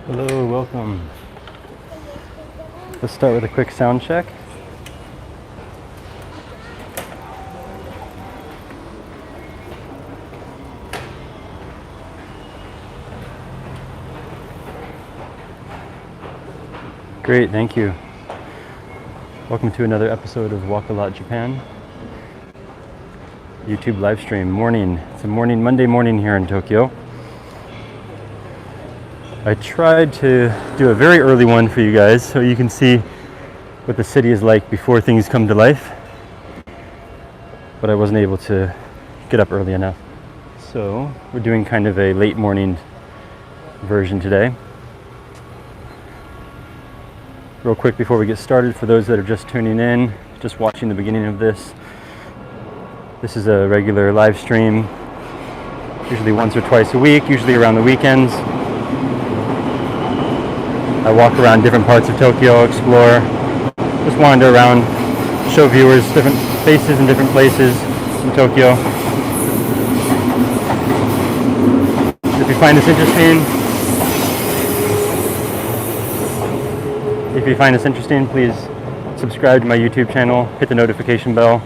Hello, welcome. Let's start with a quick sound check. Great, thank you. Welcome to another episode of Walk a Lot Japan. YouTube live stream, morning. It's a Monday morning here in Tokyo. I tried to do a very early one for you guys so you can see what the city is like before things come to life, but I wasn't able to get up early enough. So we're doing kind of a late morning version today. Real quick before we get started, for those that are just tuning in, just watching the beginning of this, this is a regular live stream, usually once or twice a week, usually around the weekends. I walk around different parts of Tokyo, explore, just wander around, show viewers different faces and different places in Tokyo. If you find this interesting, please subscribe to my YouTube channel, hit the notification bell.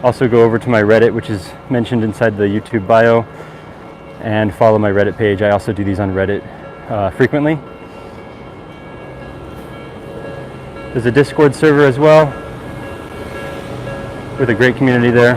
Also go over to my Reddit, which is mentioned inside the YouTube bio, and follow my Reddit page. I also do these on Reddit frequently. There's a Discord server as well, with a great community there.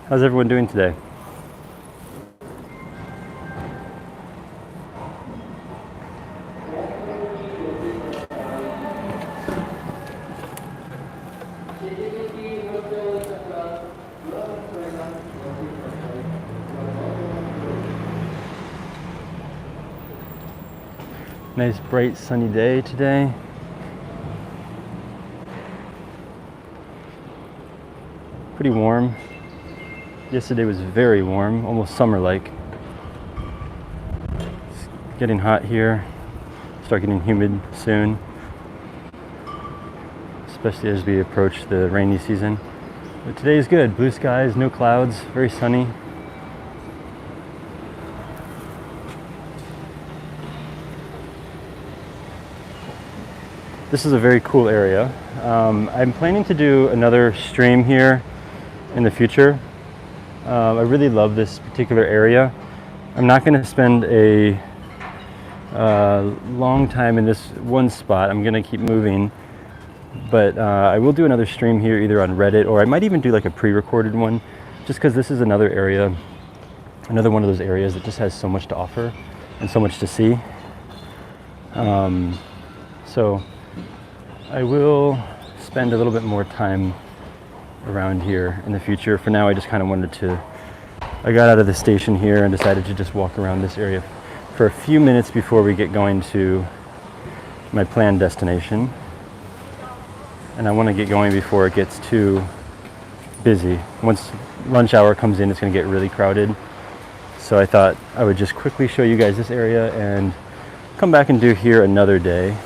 How's everyone doing today? Nice bright sunny day today. Pretty warm. Yesterday was very warm, almost summer-like. It's getting hot here. Start getting humid soon, especially as we approach the rainy season. But today is good. Blue skies, no clouds, very sunny. This is a very cool area. I'm planning to do another stream here in the future. I really love this particular area. I'm not going to spend a long time in this one spot. I'm going to keep moving, but I will do another stream here either on Reddit, or I might even do like a pre-recorded one, just because this is another area, another one of those areas that just has so much to offer and so much to see. So I will spend a little bit more time around here in the future. For now, I just kind of I got out of the station here and decided to just walk around this area for a few minutes before we get going to my planned destination. And I want to get going before it gets too busy. Once lunch hour comes in, it's going to get really crowded. So I thought I would just quickly show you guys this area and come back and do here another day.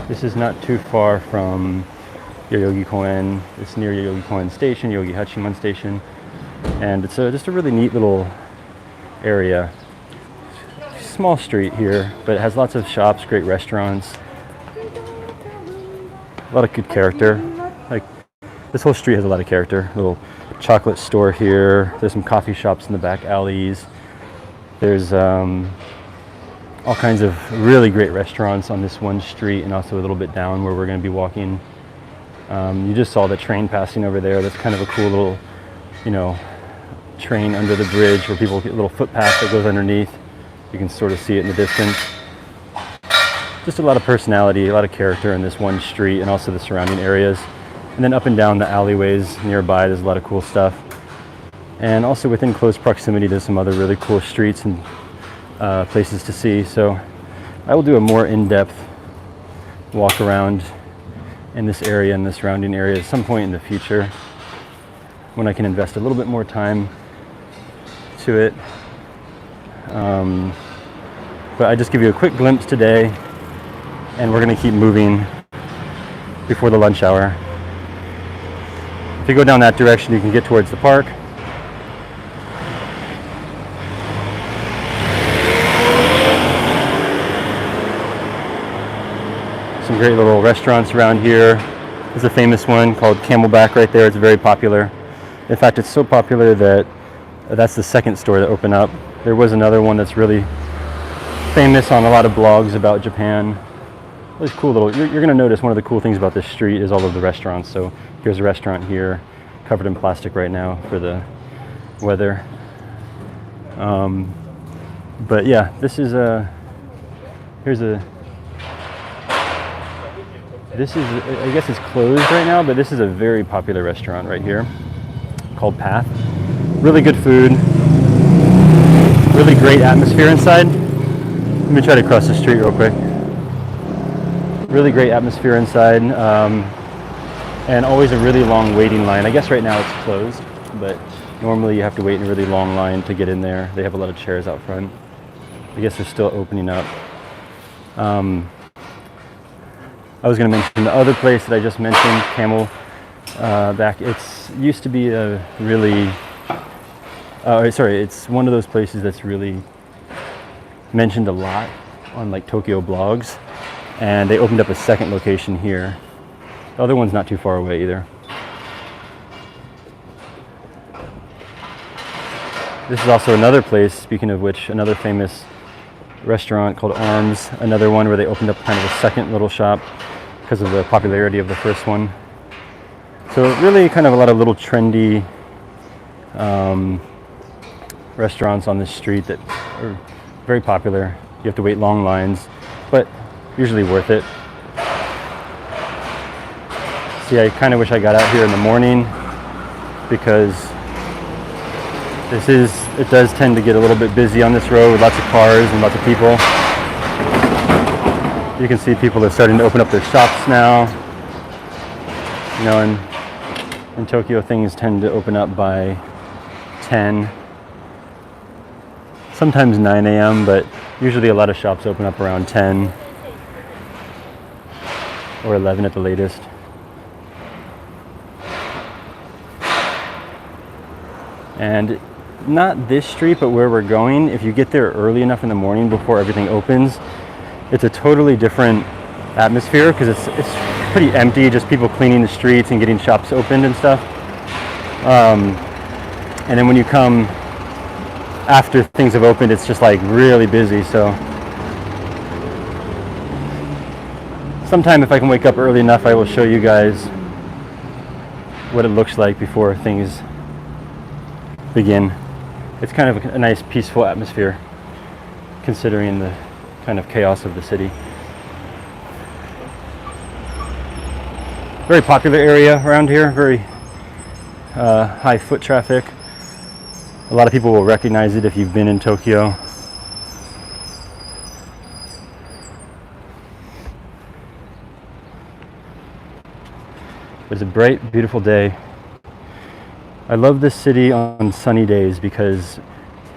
This is not too far from Yoyogi Koen. It's near Yoyogi Koen Station, Yogi Hachiman Station. And it's just a really neat little area. Small street here, but it has lots of shops, great restaurants. A lot of good character. Like, this whole street has a lot of character. A little chocolate store here. There's some coffee shops in the back alleys. There's all kinds of really great restaurants on this one street, and also a little bit down where we're going to be walking. You just saw the train passing over there. That's kind of a cool little, you know, train under the bridge where people get a little footpath that goes underneath. You can sort of see it in the distance. Just a lot of personality, a lot of character in this one street, and also the surrounding areas. And then up and down the alleyways nearby, there's a lot of cool stuff. And also within close proximity, there's some other really cool streets and places to see. So I will do a more in-depth walk around in this area and the surrounding area at some point in the future when I can invest a little bit more time to it. But I just give you a quick glimpse today, and we're going to keep moving before the lunch hour. If you go down that direction, you can get towards the park. Some great little restaurants around here. There's a famous one called Camelback right there. It's very popular. In fact, it's so popular that that's the second store to open up. There was another one that's really famous on a lot of blogs about Japan. It's cool little, you're going to notice one of the cool things about this street is all of the restaurants. So here's a restaurant here, covered in plastic right now for the weather. But yeah, this is I guess it's closed right now, but this is a very popular restaurant right here called Path. Really good food, really great atmosphere inside. Let me try to cross the street real quick. Really great atmosphere inside, and always a really long waiting line. I guess right now it's closed, but normally you have to wait in a really long line to get in there. They have a lot of chairs out front. I guess they're still opening up. I was going to mention the other place that I just mentioned, Camelback. It's used to be a really, it's one of those places that's really mentioned a lot on like Tokyo blogs, and they opened up a second location here. The other one's not too far away either. This is also another place, speaking of which, another famous restaurant called Arms, another one where they opened up kind of a second little shop because of the popularity of the first one. So really kind of a lot of little trendy restaurants on this street that are very popular. You have to wait long lines, but usually worth it. See, I kind of wish I got out here in the morning because it does tend to get a little bit busy on this road with lots of cars and lots of people. You can see people are starting to open up their shops now. You know, in Tokyo, things tend to open up by 10, sometimes 9 a.m., but usually a lot of shops open up around 10 or 11 at the latest. And not this street, but where we're going, if you get there early enough in the morning before everything opens, it's a totally different atmosphere because it's pretty empty, just people cleaning the streets and getting shops opened and stuff. And then when you come after things have opened, it's just like really busy. So sometime if I can wake up early enough, I will show you guys what it looks like before things begin. It's kind of a nice peaceful atmosphere considering the kind of chaos of the city. Very popular area around here, very high foot traffic. A lot of people will recognize it if you've been in Tokyo. It's a bright, beautiful day. I love this city on sunny days because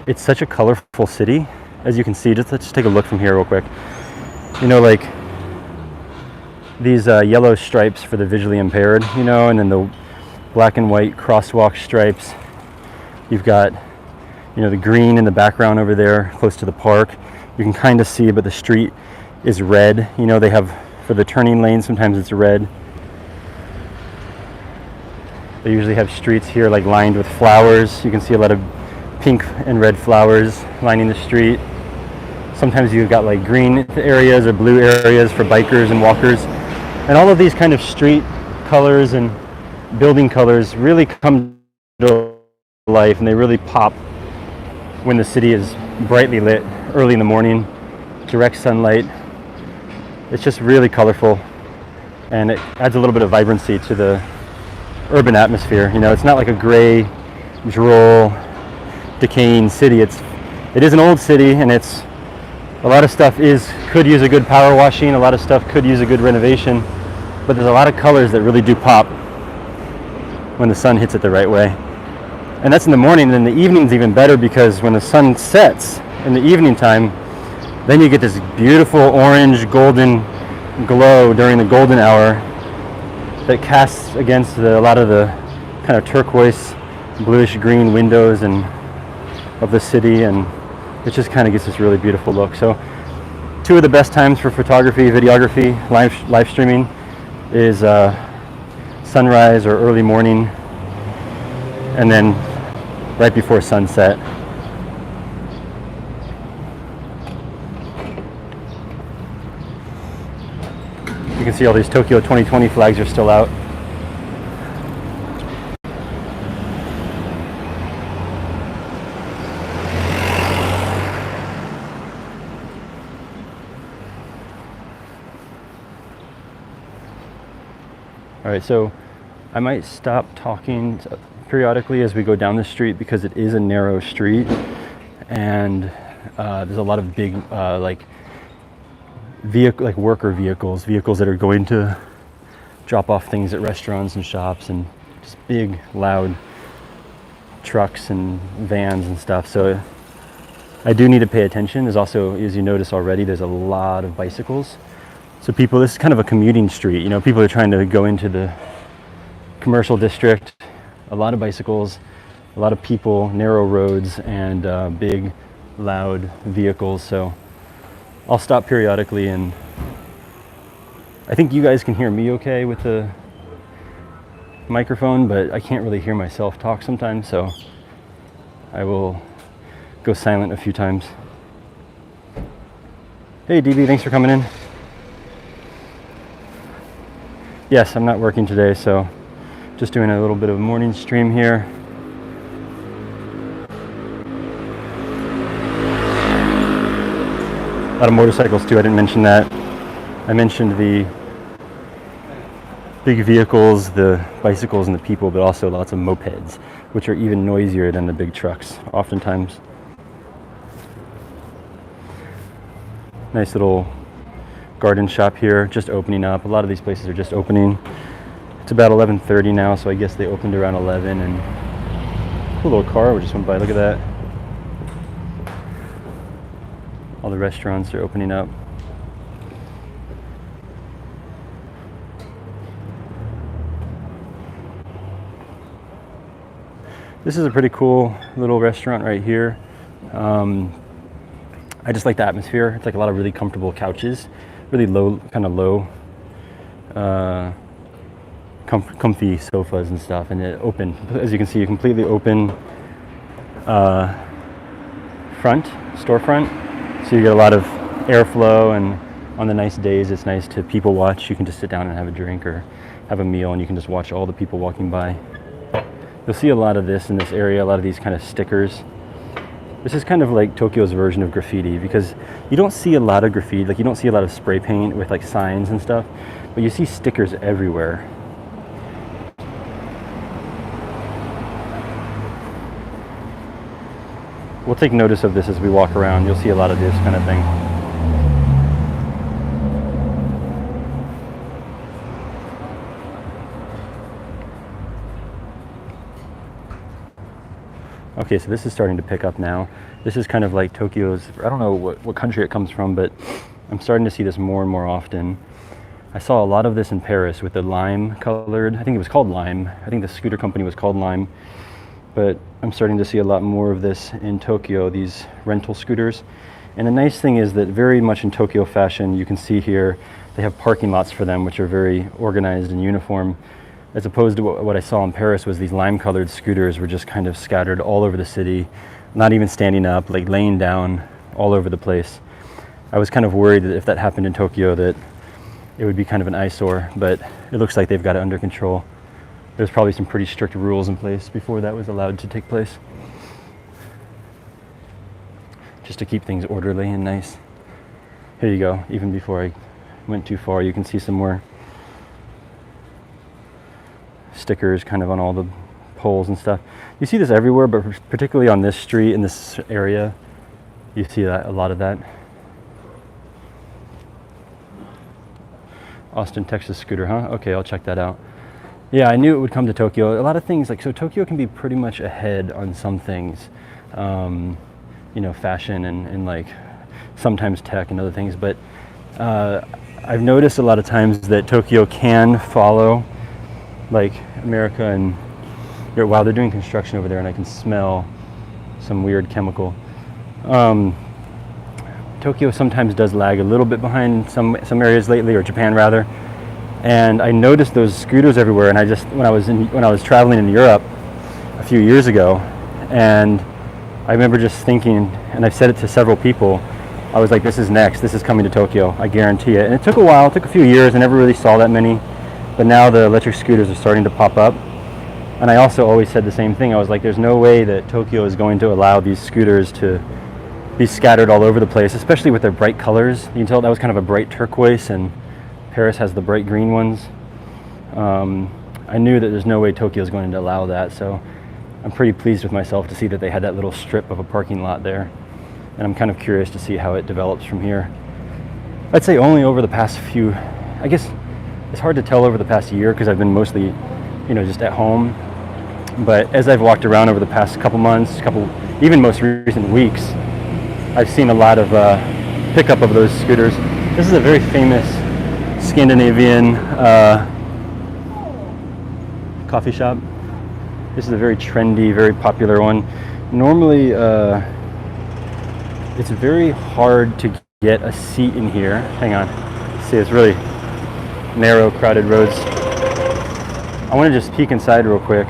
it's such a colorful city. As you can see, let's just take a look from here real quick. You know, like these yellow stripes for the visually impaired, you know, and then the black and white crosswalk stripes. You've got, you know, the green in the background over there close to the park. You can kind of see, but the street is red. You know, they have, for the turning lane, sometimes it's red. They usually have streets here like lined with flowers. You can see a lot of pink and red flowers lining the street. Sometimes you've got like green areas or blue areas for bikers and walkers. And all of these kind of street colors and building colors really come to life, and they really pop when the city is brightly lit early in the morning, direct sunlight. It's just really colorful, and it adds a little bit of vibrancy to the urban atmosphere. You know, it's not like a gray, droll, decaying city. It is an old city, and it's a lot of stuff could use a good power washing. A lot of stuff could use a good renovation, but there's a lot of colors that really do pop when the sun hits it the right way. And that's in the morning. And then the evening's even better, because when the sun sets in the evening time, then you get this beautiful orange golden glow during the golden hour that casts against a lot of the kind of turquoise, bluish green windows of the city, and it just kind of gets this really beautiful look. So two of the best times for photography, videography, live streaming is sunrise or early morning, and then right before sunset. You can see all these Tokyo 2020 flags are still out. All right, so I might stop talking periodically as we go down the street, because it is a narrow street, and there's a lot of big like worker vehicles that are going to drop off things at restaurants and shops, and just big loud trucks and vans and stuff. So I do need to pay attention. There's also, as you notice already, there's a lot of bicycles. So this is kind of a commuting street. You know, people are trying to go into the commercial district. A lot of bicycles, a lot of people, narrow roads, and big, loud vehicles. So I'll stop periodically, and I think you guys can hear me okay with the microphone, but I can't really hear myself talk sometimes, so I will go silent a few times. Hey DB, thanks for coming in. Yes, I'm not working today, so just doing a little bit of a morning stream here. A lot of motorcycles too, I didn't mention that. I mentioned the big vehicles, the bicycles, and the people, but also lots of mopeds, which are even noisier than the big trucks, oftentimes. Nice little garden shop here, just opening up. A lot of these places are just opening. It's about 11:30 now, so I guess they opened around 11, and cool little car we just went by. Look at that. All the restaurants are opening up. This is a pretty cool little restaurant right here. I just like the atmosphere. It's like a lot of really comfortable couches, really low, comfy sofas and stuff, and it open, as you can see, a completely open storefront, so you get a lot of airflow, and on the nice days it's nice to people watch. You can just sit down and have a drink or have a meal, and you can just watch all the people walking by. You'll see a lot of this in this area, a lot of these kind of stickers. This is kind of like Tokyo's version of graffiti, because you don't see a lot of graffiti, like you don't see a lot of spray paint with like signs and stuff, but you see stickers everywhere. We'll take notice of this as we walk around. You'll see a lot of this kind of thing. Okay, so this is starting to pick up now. This is kind of like Tokyo's, I don't know what country it comes from, but I'm starting to see this more and more often. I saw a lot of this in Paris with the lime colored, I think it was called Lime. I think the scooter company was called Lime. But I'm starting to see a lot more of this in Tokyo, these rental scooters. And the nice thing is that very much in Tokyo fashion, you can see here, they have parking lots for them, which are very organized and uniform. as opposed to what I saw in Paris was these lime-colored scooters were just kind of scattered all over the city, not even standing up, like laying down all over the place. I was kind of worried that if that happened in Tokyo that it would be kind of an eyesore, but it looks like they've got it under control. There's probably some pretty strict rules in place before that was allowed to take place, just to keep things orderly and nice. Here you go. Even before I went too far, you can see some more stickers kind of on all the poles and stuff. You see this everywhere, but particularly on this street, in this area, you see that, a lot of that. Austin, Texas scooter, huh? Okay, I'll check that out. Yeah, I knew it would come to Tokyo. A lot of things, like, so Tokyo can be pretty much ahead on some things, you know, fashion and like sometimes tech and other things, but I've noticed a lot of times that Tokyo can follow like America, and wow, they're doing construction over there and I can smell some weird chemical. Tokyo sometimes does lag a little bit behind some areas lately, or Japan rather. And I noticed those scooters everywhere, and I just when I was traveling in Europe a few years ago, and I remember just thinking, and I've said it to several people, I was like, this is next, this is coming to Tokyo, I guarantee it. And it took a while, it took a few years, I never really saw that many, but now the electric scooters are starting to pop up. And I also always said the same thing, I was like, there's no way that Tokyo is going to allow these scooters to be scattered all over the place, especially with their bright colors. You can tell that was kind of a bright turquoise, and Paris has the bright green ones. I knew that there's no way Tokyo is going to allow that, so I'm pretty pleased with myself to see that they had that little strip of a parking lot there. And I'm kind of curious to see how it develops from here. I'd say only over the past few, I guess it's hard to tell over the past year because I've been mostly, you know, just at home. But as I've walked around over the past couple months, even most recent weeks, I've seen a lot of pickup of those scooters. This is a very famous Scandinavian coffee shop. This is a very trendy, very popular one. Normally, it's very hard to get a seat in here. Hang on. See, it's really narrow, crowded roads. I want to just peek inside real quick.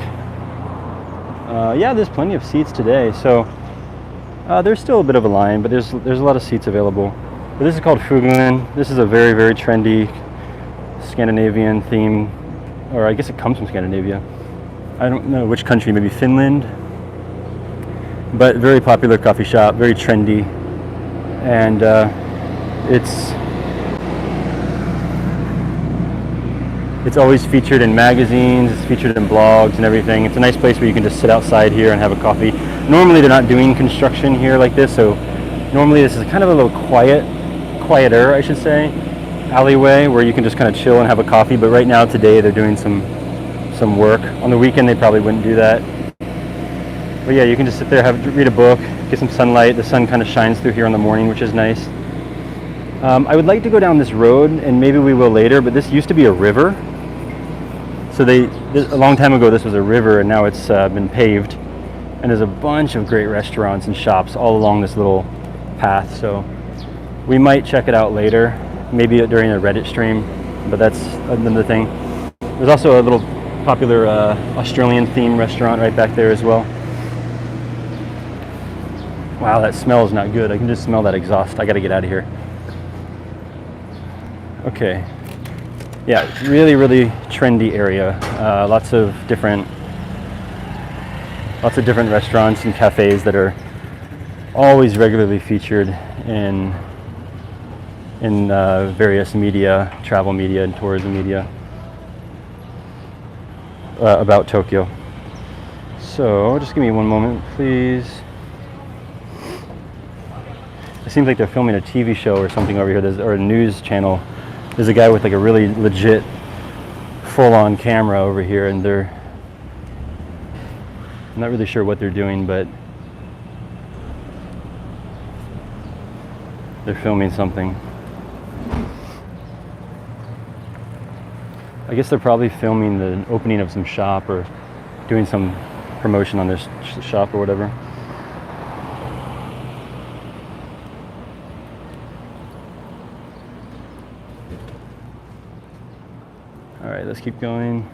Yeah, there's plenty of seats today. So there's still a bit of a line, but there's a lot of seats available. But this is called Fuglin. This is a very, very trendy Scandinavian theme, or I guess it comes from Scandinavia. I don't know which country, maybe Finland. But very popular coffee shop, very trendy, and it's always featured in magazines, it's featured in blogs and everything. It's a nice place where you can just sit outside here and have a coffee. Normally they're not doing construction here like this, so normally this is kind of a little quieter, I should say, alleyway where you can just kind of chill and have a coffee. But right now, today, they're doing some work. On the weekend, they probably wouldn't do that. But yeah, you can just sit there, read a book, get some sunlight. The sun kind of shines through here in the morning, which is nice. I would like to go down this road, and maybe we will later, but this used to be a river. So a long time ago, this was a river, and now it's been paved. And there's a bunch of great restaurants and shops all along this little path. So we might check it out later, maybe during a Reddit stream, but that's another thing. There's also a little popular Australian themed restaurant right back there as well. Wow, that smell is not good. I can just smell that exhaust. I gotta get out of here. Okay. Yeah, really, really trendy area. Lots of different restaurants and cafes that are always regularly featured in various media, travel media and tourism media about Tokyo. So just give me one moment, please. It seems like they're filming a TV show or something over here, or a news channel. There's a guy with like a really legit full-on camera over here, and I'm not really sure what they're doing, but they're filming something. I guess they're probably filming the opening of some shop or doing some promotion on this shop or whatever. All right, let's keep going.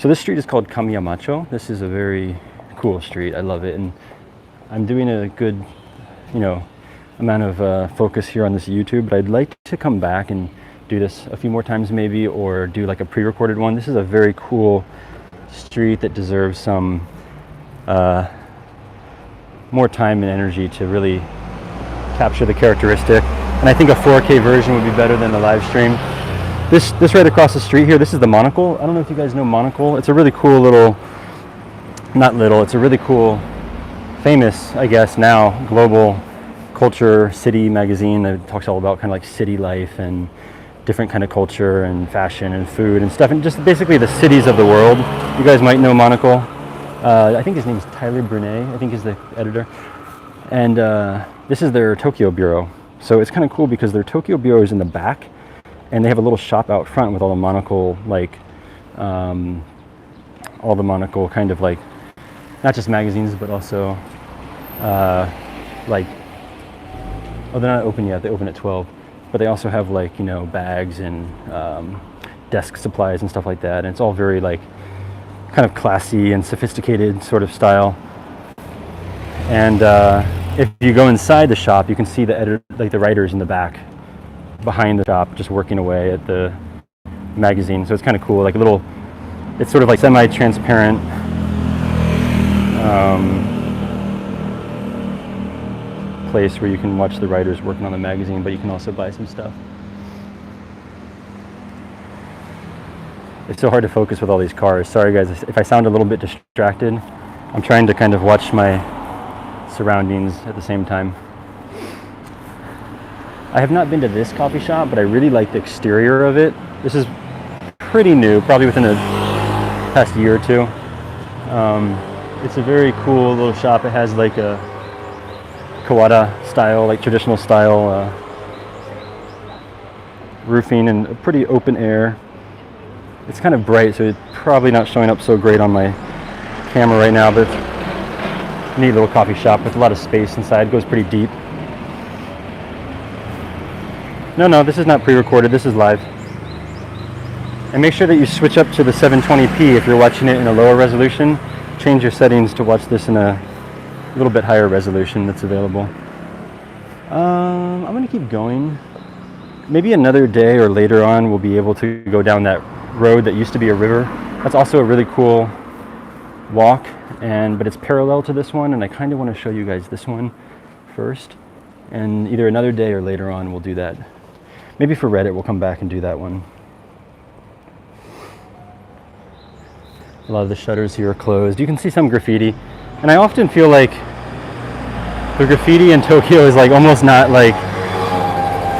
So this street is called Kamiyama-cho. This is a very cool street. I love it, and I'm doing a good, amount of focus here on this YouTube, but I'd like to come back and do this a few more times maybe, or do like a pre-recorded one. This is a very cool street that deserves some more time and energy to really capture the characteristic. And I think a 4K version would be better than the live stream. This right across the street here, this is the Monocle. I don't know if you guys know Monocle. It's a really cool it's a really cool, famous, I guess now, global culture city magazine that talks all about kind of like city life and different kind of culture and fashion and food and stuff, and just basically the cities of the world. You guys might know Monocle. I think his name is Tyler Brunet, I think is the editor. And this is their Tokyo bureau. So it's kind of cool because their Tokyo bureau is in the back, and they have a little shop out front with all the Monocle, kind of like, not just magazines, but also they're not open yet, they open at 12. But they also have bags and desk supplies and stuff like that. And it's all very kind of classy and sophisticated sort of style. And if you go inside the shop, you can see the writers in the back behind the shop just working away at the magazine. So it's kind of cool, it's sort of like semi-transparent place where you can watch the writers working on the magazine, but you can also buy some stuff. It's so hard to focus with all these cars. Sorry guys if I sound a little bit distracted. I'm trying to kind of watch my surroundings at the same time. I have not been to this coffee shop, but I really like the exterior of it. This is pretty new, probably within the past year or two. It's a very cool little shop. It has like a Kawada style, traditional style roofing and a pretty open air. It's kind of bright, so it's probably not showing up so great on my camera right now, but it's a neat little coffee shop with a lot of space inside. It goes pretty deep. No, this is not pre-recorded, this is live. And make sure that you switch up to the 720p if you're watching it in a lower resolution. Change your settings to watch this in a little bit higher resolution that's available. I'm going to keep going. Maybe another day or later on we'll be able to go down that road that used to be a river. That's also a really cool walk, but it's parallel to this one, and I kind of want to show you guys this one first. And either another day or later on we'll do that. Maybe for Reddit we'll come back and do that one. A lot of the shutters here are closed. You can see some graffiti, and I often feel like the graffiti in Tokyo is almost not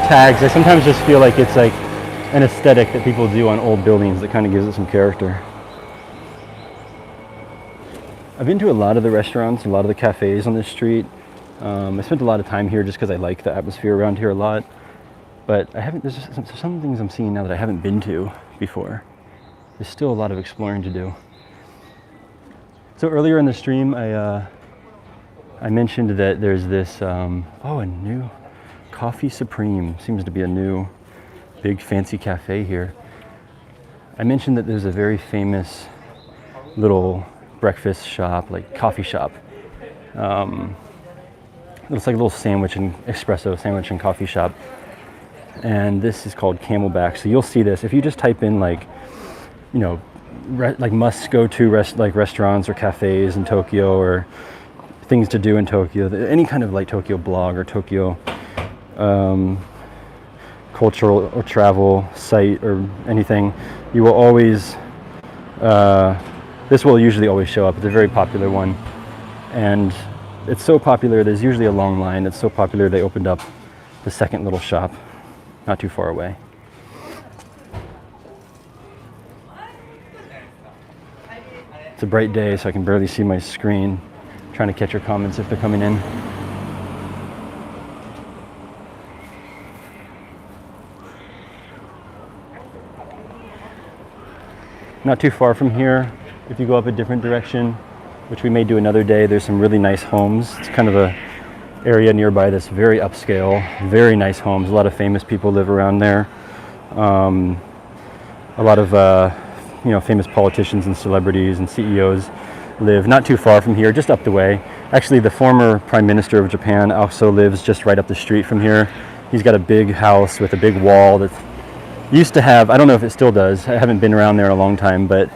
tags. I sometimes just feel like it's an aesthetic that people do on old buildings that kind of gives it some character. I've been to a lot of the restaurants, a lot of the cafes on this street. I spent a lot of time here just because I like the atmosphere around here a lot. But there's some things I'm seeing now that I haven't been to before. There's still a lot of exploring to do. So earlier in the stream, I mentioned that there's this, a new Coffee Supreme. Seems to be a new, big, fancy cafe here. I mentioned that there's a very famous little breakfast shop, coffee shop. It's like a little sandwich and espresso sandwich and coffee shop. And this is called Camelback. So you'll see this if you just type in must go to restaurants or cafes in Tokyo, or things to do in Tokyo, any kind of Tokyo blog or Tokyo cultural or travel site or anything, you will always this will usually always show up. It's a very popular one, and it's so popular there's usually a long line. It's so popular they opened up the second little shop not too far away. It's a bright day, so I can barely see my screen. I'm trying to catch your comments if they're coming in. Not too far from here, if you go up a different direction, which we may do another day, there's some really nice homes. It's kind of a area nearby that's very upscale, very nice homes. A lot of famous people live around there. A lot of famous politicians and celebrities and CEOs live not too far from here, just up the way. Actually, the former Prime Minister of Japan also lives just right up the street from here. He's got a big house with a big wall that used to have, I don't know if it still does, I haven't been around there in a long time, but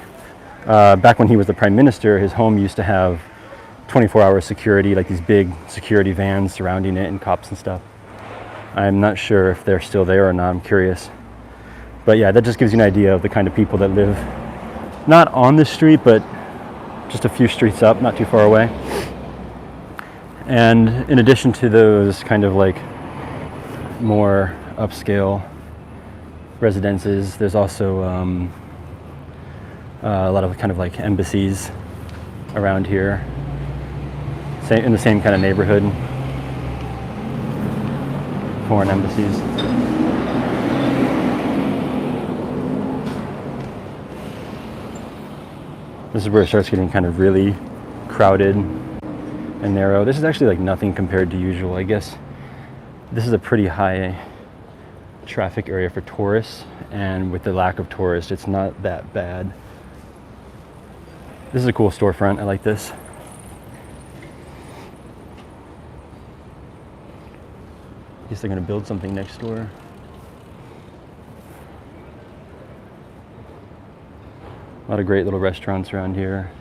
back when he was the Prime Minister, his home used to have 24-hour security, like these big security vans surrounding it and cops and stuff. I'm not sure if they're still there or not, I'm curious. But yeah, that just gives you an idea of the kind of people that live not on the street, but just a few streets up, not too far away. And in addition to those kind of like more upscale residences, there's also a lot of kind of like embassies around here, in the same kind of neighborhood. Foreign embassies. This is where it starts getting kind of really crowded and narrow. This is actually like nothing compared to usual. I guess this is a pretty high traffic area for tourists, and with the lack of tourists, it's not that bad. This is a cool storefront. I like this. I guess they're going to build something next door. A lot of great little restaurants around here.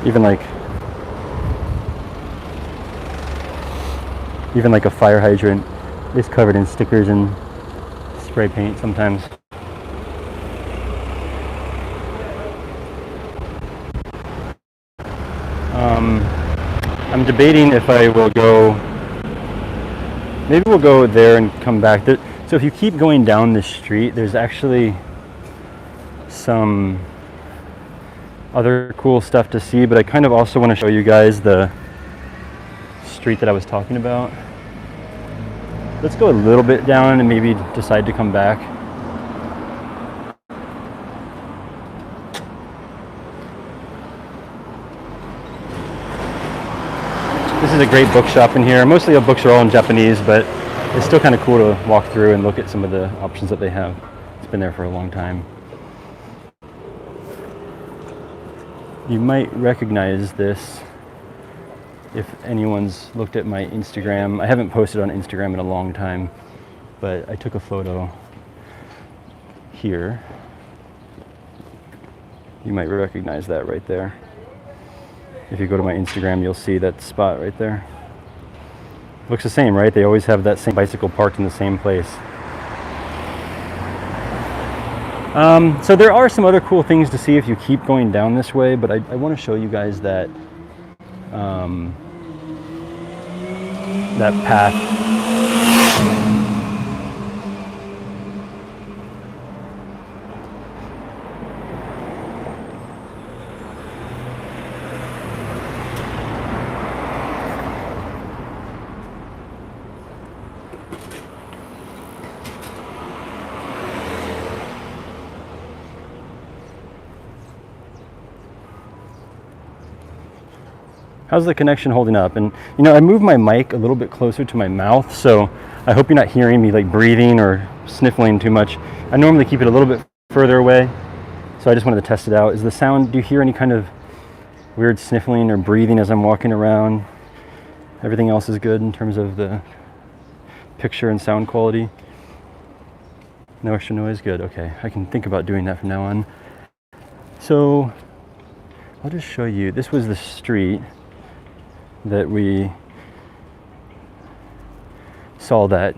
Even like a fire hydrant is covered in stickers and spray paint sometimes. I'm debating if I will go, maybe we'll go there and come back. So if you keep going down this street, there's actually some other cool stuff to see, but I kind of also want to show you guys the street that I was talking about. Let's go a little bit down and maybe decide to come back. This is a great bookshop in here. Mostly the books are all in Japanese, but it's still kind of cool to walk through and look at some of the options that they have. It's been there for a long time. You might recognize this if anyone's looked at my Instagram. I haven't posted on Instagram in a long time, but I took a photo here. You might recognize that right there. If you go to my Instagram, you'll see that spot right there. Looks the same, right? They always have that same bicycle parked in the same place. So there are some other cool things to see if you keep going down this way, but I want to show you guys that that path. How's the connection holding up? And I moved my mic a little bit closer to my mouth, so I hope you're not hearing me like breathing or sniffling too much. I normally keep it a little bit further away, so I just wanted to test it out. Is the sound, do you hear any kind of weird sniffling or breathing as I'm walking around? Everything else is good in terms of the picture and sound quality? No extra noise? Good, okay. I can think about doing that from now on. So I'll just show you, this was the street that we saw that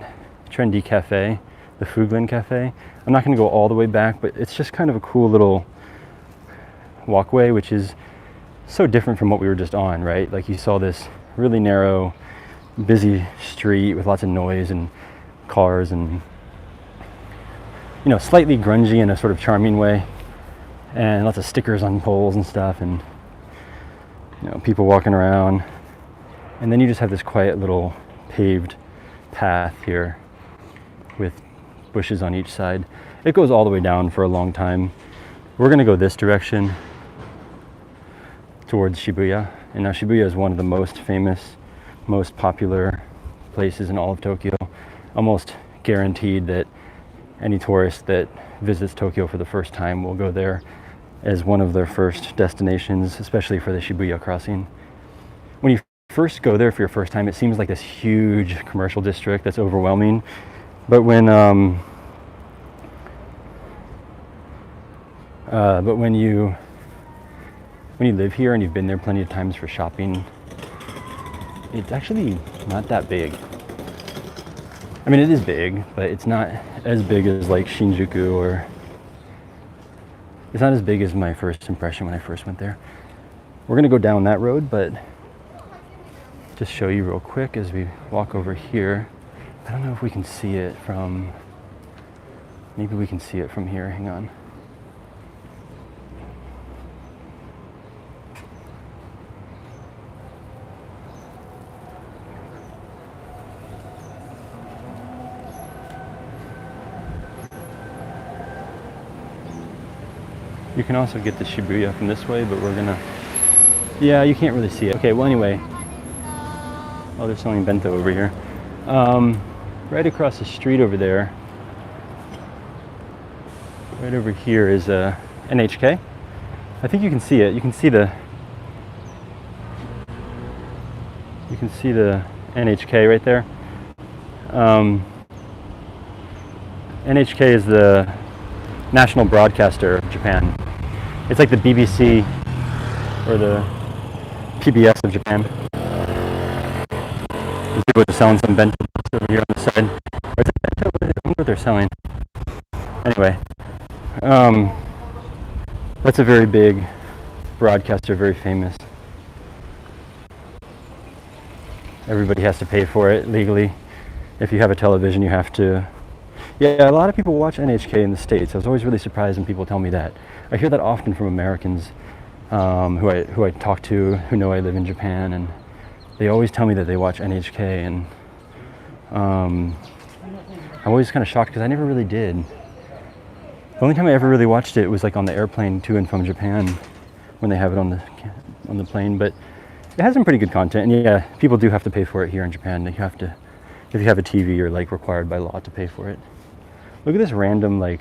trendy cafe, the Fuglin Cafe. I'm not going to go all the way back, but it's just kind of a cool little walkway, which is so different from what we were just on, right? Like you saw this really narrow busy street with lots of noise and cars and, you know, slightly grungy in a sort of charming way, and lots of stickers on poles and stuff, and, you know, people walking around. And then you just have this quiet little paved path here with bushes on each side. It goes all the way down for a long time. We're gonna go this direction towards Shibuya. And now Shibuya is one of the most famous, most popular places in all of Tokyo. Almost guaranteed that any tourist that visits Tokyo for the first time will go there as one of their first destinations, especially for the Shibuya crossing. When you first go there for your first time, it seems like this huge commercial district that's overwhelming. But when you live here and you've been there plenty of times for shopping, it's actually not that big. I mean, it is big, but it's not as big as like Shinjuku, or it's not as big as my first impression when I first went there. We're gonna go down that road, but just show you real quick as we walk over here. I don't know if we can see it from, maybe we can see it from here, hang on. You can also get the Shibuya from this way, but we're gonna, yeah, you can't really see it. Okay, well anyway, oh, they're selling bento over here. Right across the street over there, right over here is NHK. I think you can see it. You can see the NHK right there. NHK is the national broadcaster of Japan. It's like the BBC or the PBS of Japan. These people are selling some bento over here on the side. Or is it bento? I wonder what they're selling. Anyway, that's a very big broadcaster, very famous. Everybody has to pay for it legally. If you have a television, you have to. Yeah, a lot of people watch NHK in the States. I was always really surprised when people tell me that. I hear that often from Americans who I talk to, who know I live in Japan, and they always tell me that they watch NHK, and I'm always kind of shocked because I never really did. The only time I ever really watched it was like on the airplane to and from Japan when they have it on the plane, but it has some pretty good content. And yeah, people do have to pay for it here in Japan. You have to, if you have a TV, you're like required by law to pay for it. Look at this random, like,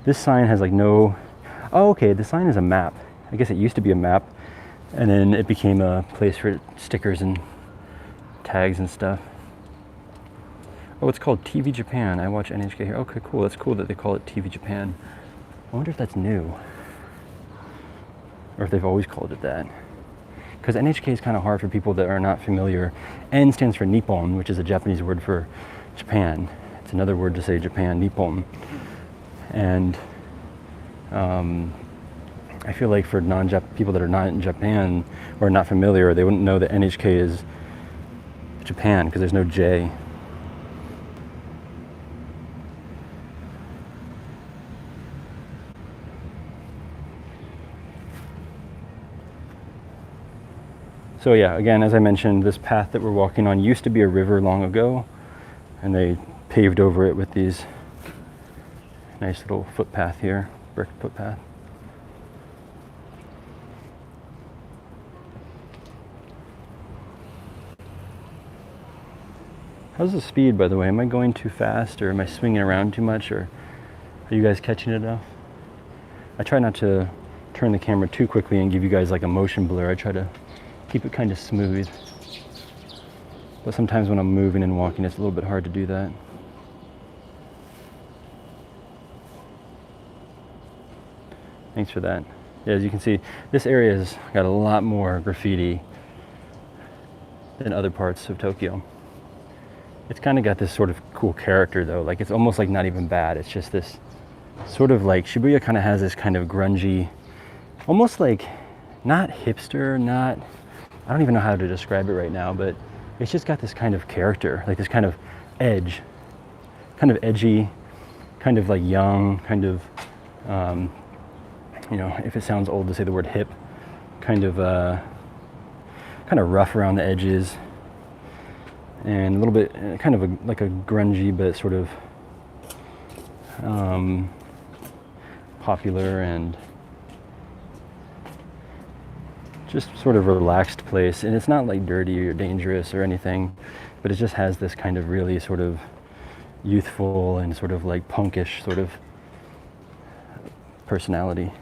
this sign has like no, oh okay, the sign is a map. I guess it used to be a map, and then it became a place for stickers and tags and stuff. Oh, it's called TV Japan. I watch NHK here. Okay, cool. That's cool that they call it TV Japan. I wonder if that's new, or if they've always called it that. Because NHK is kind of hard for people that are not familiar. N stands for Nippon, which is a Japanese word for Japan. It's another word to say Japan, Nippon. And I feel like for people that are not in Japan or not familiar, they wouldn't know that NHK is Japan because there's no J. So yeah, again, as I mentioned, this path that we're walking on used to be a river long ago, and they paved over it with these nice little footpath here, brick footpath. How's the speed, by the way? Am I going too fast, or am I swinging around too much, or are you guys catching it enough? I try not to turn the camera too quickly and give you guys like a motion blur. I try to keep it kind of smooth. But sometimes when I'm moving and walking, it's a little bit hard to do that. Thanks for that. Yeah, as you can see, this area has got a lot more graffiti than other parts of Tokyo. It's kind of got this sort of cool character though. Like, it's almost like not even bad. It's just this sort of like, Shibuya kind of has this kind of grungy, almost like not hipster, not, I don't even know how to describe it right now, but it's just got this kind of character, like this kind of edge, kind of edgy, kind of like young, kind of, you know, if it sounds old to say the word hip, kind of rough around the edges, and a little bit kind of like a grungy but sort of popular and just sort of relaxed place. And it's not like dirty or dangerous or anything, but it just has this kind of really sort of youthful and sort of like punkish sort of personality.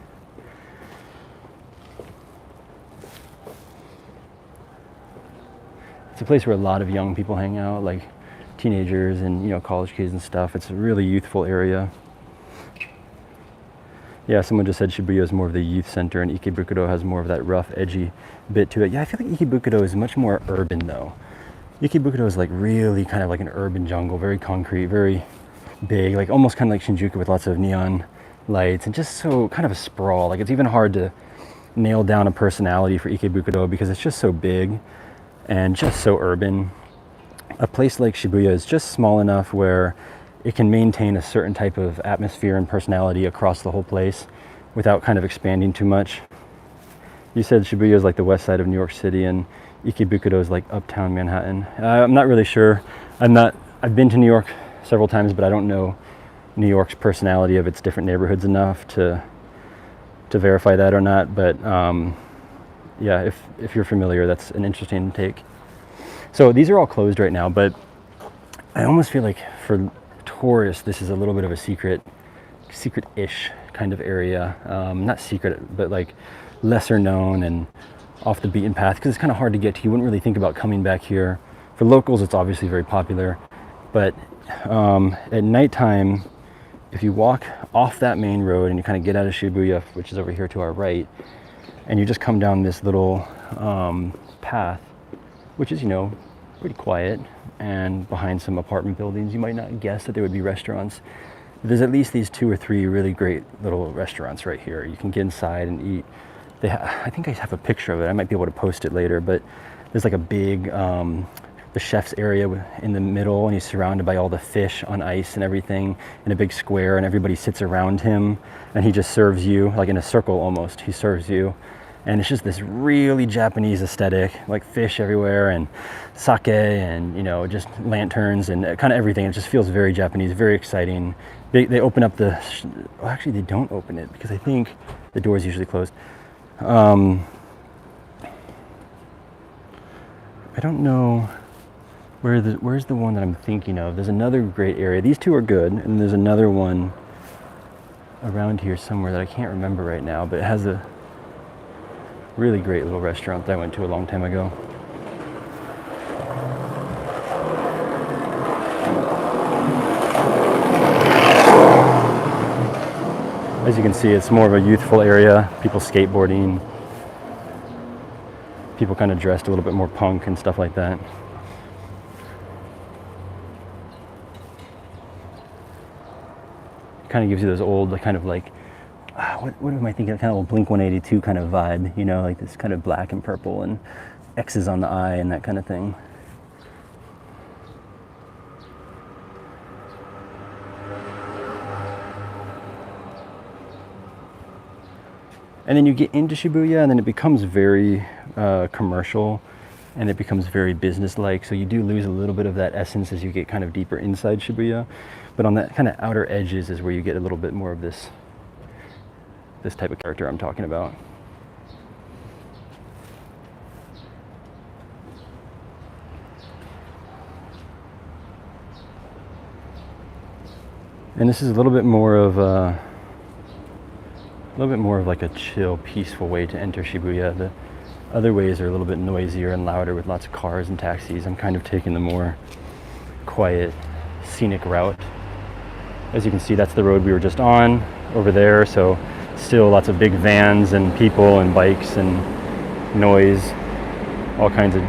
It's a place where a lot of young people hang out, like teenagers and, you know, college kids and stuff. It's a really youthful area. Yeah, someone just said Shibuya is more of the youth center and Ikebukuro has more of that rough, edgy bit to it. Yeah, I feel like Ikebukuro is much more urban though. Ikebukuro is like really kind of like an urban jungle, very concrete, very big, like almost kind of like Shinjuku with lots of neon lights and just so kind of a sprawl. Like it's even hard to nail down a personality for Ikebukuro because it's just so big and just so urban. A place like Shibuya is just small enough where it can maintain a certain type of atmosphere and personality across the whole place without kind of expanding too much. You said Shibuya is like the west side of New York City and Ikebukuro is like uptown Manhattan. I'm not really sure. I've been to New York several times, but I don't know New York's personality of its different neighborhoods enough to verify that or not. But yeah, if you're familiar, that's an interesting take. So these are all closed right now, but I almost feel like for tourists, this is a little bit of a secret-ish kind of area. Not secret, but like lesser known and off the beaten path because it's kind of hard to get to. You wouldn't really think about coming back here. For locals, it's obviously very popular, but at nighttime, if you walk off that main road and you kind of get out of Shibuya, which is over here to our right, and you just come down this little path, which is, you know, pretty quiet, and behind some apartment buildings, you might not guess that there would be restaurants. There's at least these 2 or 3 really great little restaurants right here. You can get inside and eat. I think I have a picture of it. I might be able to post it later, but there's like a big, the chef's area in the middle, and he's surrounded by all the fish on ice and everything in a big square, and everybody sits around him, and he just serves you, like in a circle almost. He serves you. And it's just this really Japanese aesthetic, like fish everywhere and sake and, you know, just lanterns and kind of everything. It just feels very Japanese, very exciting. They open up well, actually they don't open it because I think the door is usually closed. I don't know where's the one that I'm thinking of. There's another great area. These two are good, and there's another one around here somewhere that I can't remember right now, but it has a really great little restaurant that I went to a long time ago. As you can see, it's more of a youthful area. People skateboarding, people kind of dressed a little bit more punk and stuff like that. Kind of gives you those old, kind of like, what am I thinking? Kind of old Blink 182 kind of vibe, you know, like this kind of black and purple and X's on the eye and that kind of thing. And then you get into Shibuya, and then it becomes very commercial, and it becomes very business-like. So you do lose a little bit of that essence as you get kind of deeper inside Shibuya. But on that kind of outer edges is where you get a little bit more of this type of character I'm talking about. And this is a little bit more of like a chill, peaceful way to enter Shibuya. The other ways are a little bit noisier and louder with lots of cars and taxis. I'm kind of taking the more quiet, scenic route. As you can see, that's the road we were just on over there. So still lots of big vans and people and bikes and noise, all kinds of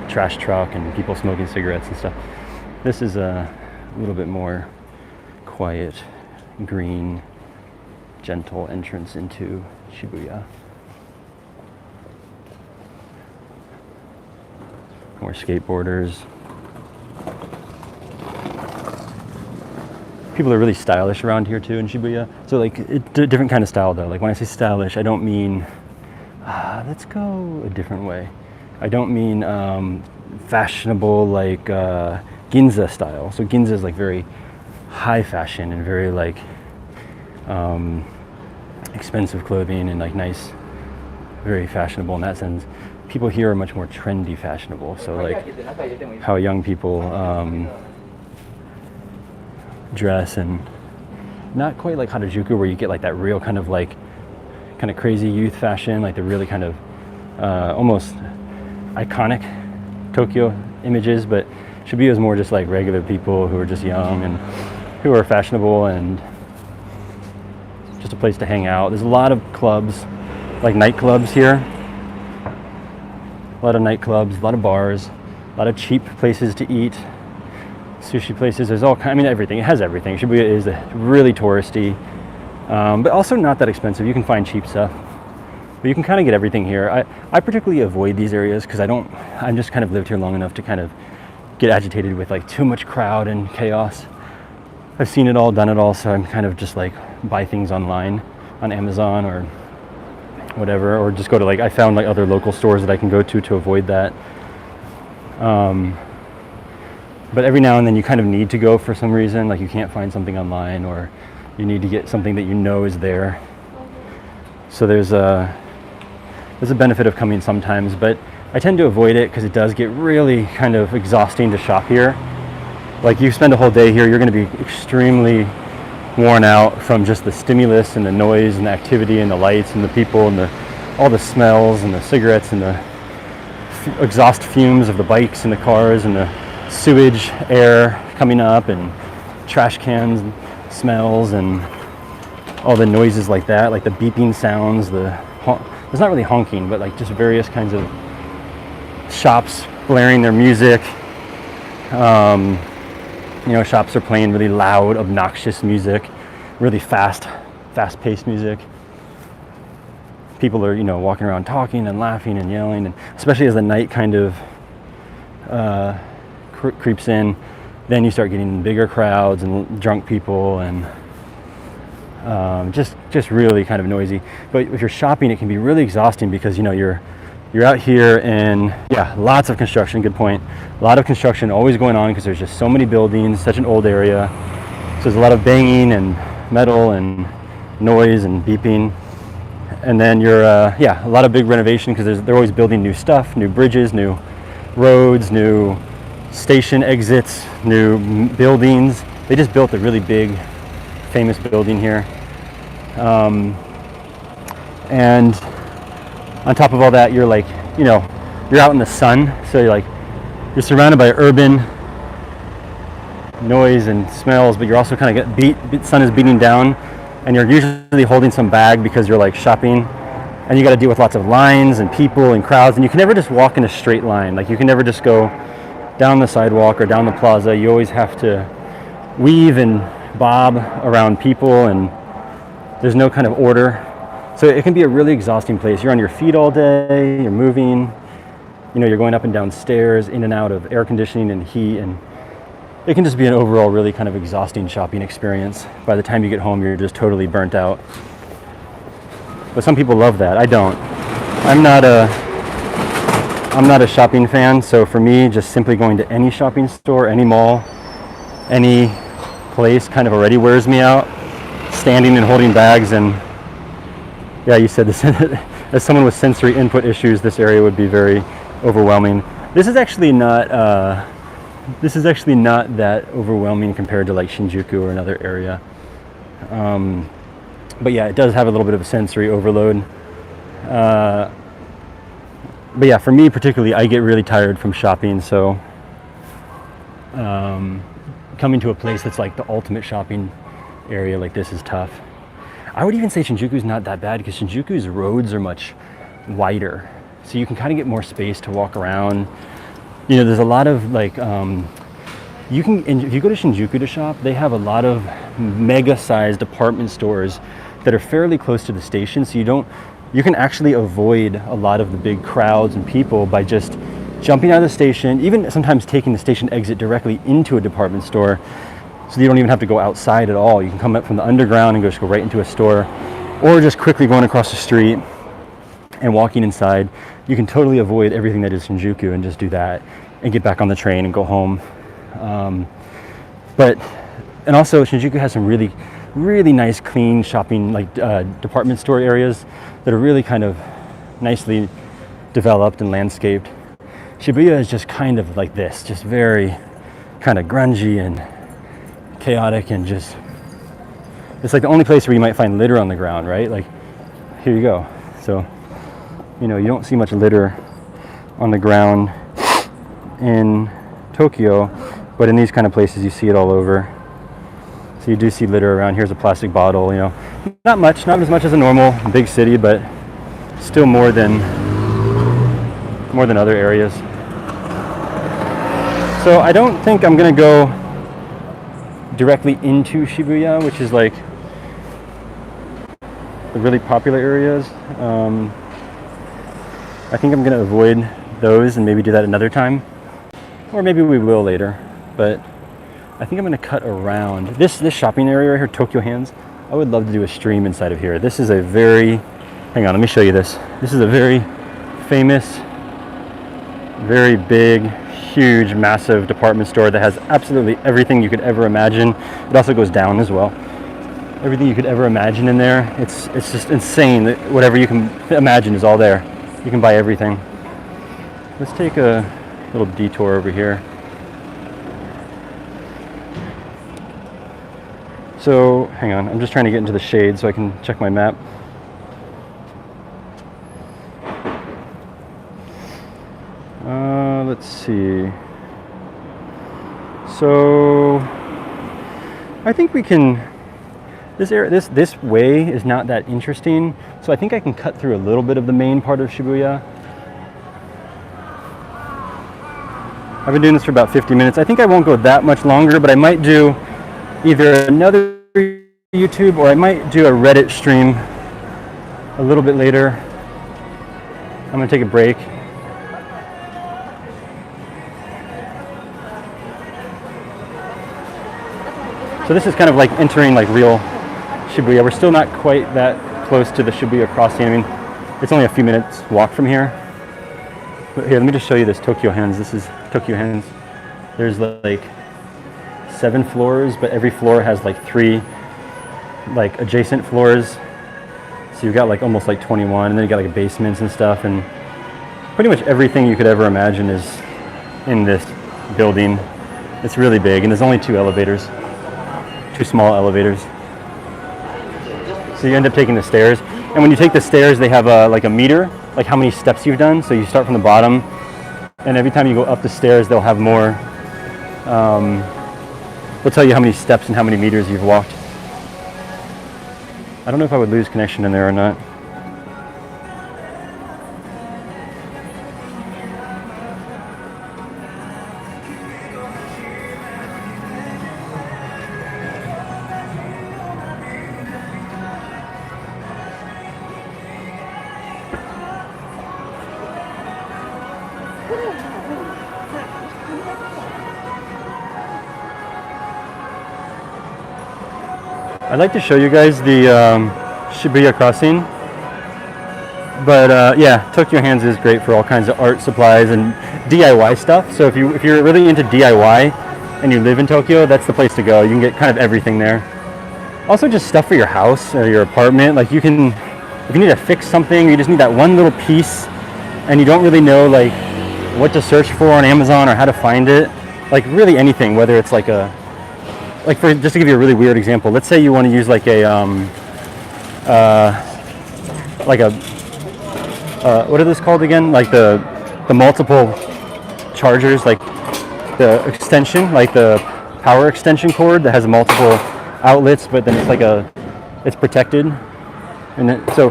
trash truck and people smoking cigarettes and stuff. This is a little bit more quiet, green, gentle entrance into Shibuya. More skateboarders. People are really stylish around here too in Shibuya. So like, it's a different kind of style though. Like when I say stylish, I don't mean, let's go a different way. I don't mean fashionable like Ginza style. So Ginza is like very high fashion and very like expensive clothing and like nice, very fashionable in that sense. People here are much more trendy fashionable. So like how young people dress, and not quite like Harajuku where you get like that real kind of crazy youth fashion, like the really kind of almost iconic Tokyo images, but Shibuya is more just like regular people who are just young and who are fashionable and just a place to hang out. There's a lot of clubs, like nightclubs here. A lot of nightclubs, a lot of bars, a lot of cheap places to eat, sushi places. There's all kind, I mean everything. It has everything. Shibuya is really touristy, but also not that expensive. You can find cheap stuff, but you can kind of get everything here. I particularly avoid these areas because I'm just kind of lived here long enough to kind of get agitated with like too much crowd and chaos. I've seen it all, done it all, so I'm kind of just like buy things online on Amazon or whatever, or just go to like, I found like other local stores that I can go to avoid that. But every now and then you kind of need to go for some reason, like you can't find something online or you need to get something that you know is there. So there's a benefit of coming sometimes, but I tend to avoid it because it does get really kind of exhausting to shop here. Like you spend a whole day here, you're going to be extremely worn out from just the stimulus and the noise and the activity and the lights and the people and all the smells and the cigarettes and the exhaust fumes of the bikes and the cars and the sewage air coming up and trash cans smells and all the noises like that, like the beeping sounds, it's not really honking, but like just various kinds of shops blaring their music. Shops are playing really loud, obnoxious music, really fast-paced music. People are, walking around talking and laughing and yelling, and especially as the night kind of creeps in, then you start getting bigger crowds and drunk people and just really kind of noisy. But if you're shopping, it can be really exhausting because you're out here and lots of construction. Good point. A lot of construction always going on because there's just so many buildings, such an old area. So there's a lot of banging and metal and noise and beeping. And then you're a lot of big renovation because they're always building new stuff, new bridges, new roads, new station exits, new buildings. They just built a really big, famous building here. And on top of all that, you're like, you're out in the sun, so you're surrounded by urban noise and smells, but you're also kind of the sun is beating down, and you're usually holding some bag because you're like shopping, and you got to deal with lots of lines and people and crowds, and you can never just walk in a straight line. Like you can never just go down the sidewalk or down the plaza. You always have to weave and bob around people, and there's no kind of order. So it can be a really exhausting place. You're on your feet all day, you're moving, you're going up and down stairs, in and out of air conditioning and heat, and it can just be an overall really kind of exhausting shopping experience. By the time you get home, you're just totally burnt out. But some people love that. I don't. I'm not a shopping fan, so for me, just simply going to any shopping store, any mall, any place kind of already wears me out. Standing and holding bags and you said this. As someone with sensory input issues, this area would be very overwhelming. This is actually not that overwhelming compared to like Shinjuku or another area. But it does have a little bit of a sensory overload. But for me particularly, I get really tired from shopping. So coming to a place that's like the ultimate shopping area like this is tough. I would even say Shinjuku's not that bad because Shinjuku's roads are much wider, so you can kind of get more space to walk around. There's a lot of like if you go to Shinjuku to shop, they have a lot of mega-sized department stores that are fairly close to the station, so you can actually avoid a lot of the big crowds and people by just jumping out of the station, even sometimes taking the station exit directly into a department store, so you don't even have to go outside at all. You can come up from the underground and just go right into a store, or just quickly going across the street and walking inside. You can totally avoid everything that is Shinjuku and just do that and get back on the train and go home. And also Shinjuku has some really, really nice, clean shopping, like department store areas that are really kind of nicely developed and landscaped. Shibuya is just kind of like this, just very kind of grungy and chaotic, and just, it's like the only place where you might find litter on the ground, right? Like, here you go. So, you know, you don't see much litter on the ground in Tokyo, but in these kind of places you see it all over. So you do see litter around. Here's a plastic bottle, you know, not much, not as much as a normal big city, but still more than other areas. So I don't think I'm gonna go directly into Shibuya, which is like the really popular areas. I think I'm gonna avoid those and maybe do that another time, or maybe we will later. But I think I'm gonna cut around this shopping area right here, Tokyo Hands. I would love to do a stream inside of here. This is a very, hang on, let me show you this. This is a very famous, very big, huge, massive department store that has absolutely everything you could ever imagine. It also goes down as well. Everything you could ever imagine in there. It's just insane that whatever you can imagine is all there. You can buy everything. Let's take a little detour over here. So, hang on, I'm just trying to get into the shade so I can check my map. Let's see. So, I think we can, this way is not that interesting, so I think I can cut through a little bit of the main part of Shibuya. I've been doing this for about 50 minutes. I think I won't go that much longer, but I might do either another YouTube or I might do a Reddit stream a little bit later. I'm gonna take a break. So this is kind of like entering like real Shibuya. We're still not quite that close to the Shibuya crossing. I mean, it's only a few minutes walk from here. But here, let me just show you this Tokyo Hands. This is Tokyo Hands. There's like 7 floors, but every floor has like 3 like adjacent floors. So you've got like almost like 21, and then you got like basements and stuff, and pretty much everything you could ever imagine is in this building. It's really big, and there's only 2 elevators. 2 small elevators. So you end up taking the stairs, and when you take the stairs, they have like a meter, like how many steps you've done. So you start from the bottom, and every time you go up the stairs, they'll have more. They'll tell you how many steps and how many meters you've walked. I don't know if I would lose connection in there or not. I'd like to show you guys the Shibuya crossing, but yeah, Tokyo Hands is great for all kinds of art supplies and DIY stuff. So if you're really into DIY and you live in Tokyo, that's the place to go. You can get kind of everything there. Also, just stuff for your house or your apartment. Like you can, if you need to fix something, you just need that one little piece, and you don't really know like what to search for on Amazon or how to find it. Like really anything, whether it's like a, like for, just to give you a really weird example, let's say you want to use like a, what are those called again? Like the multiple chargers, like the extension, like the power extension cord that has multiple outlets, but then it's like it's protected. And so,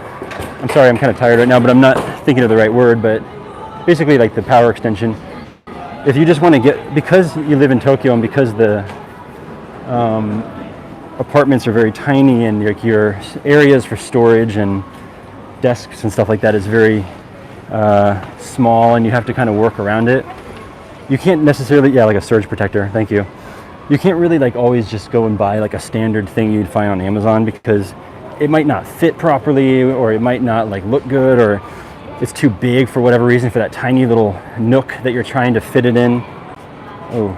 I'm sorry, I'm kind of tired right now, but I'm not thinking of the right word, but basically like the power extension. If you just want to get, because you live in Tokyo and because the apartments are very tiny and like your areas for storage and desks and stuff like that is very small and you have to kind of work around it. You can't necessarily, yeah, like a surge protector, thank you. You can't really like always just go and buy like a standard thing you'd find on Amazon because it might not fit properly, or it might not like look good, or it's too big for whatever reason for that tiny little nook that you're trying to fit it in. Oh.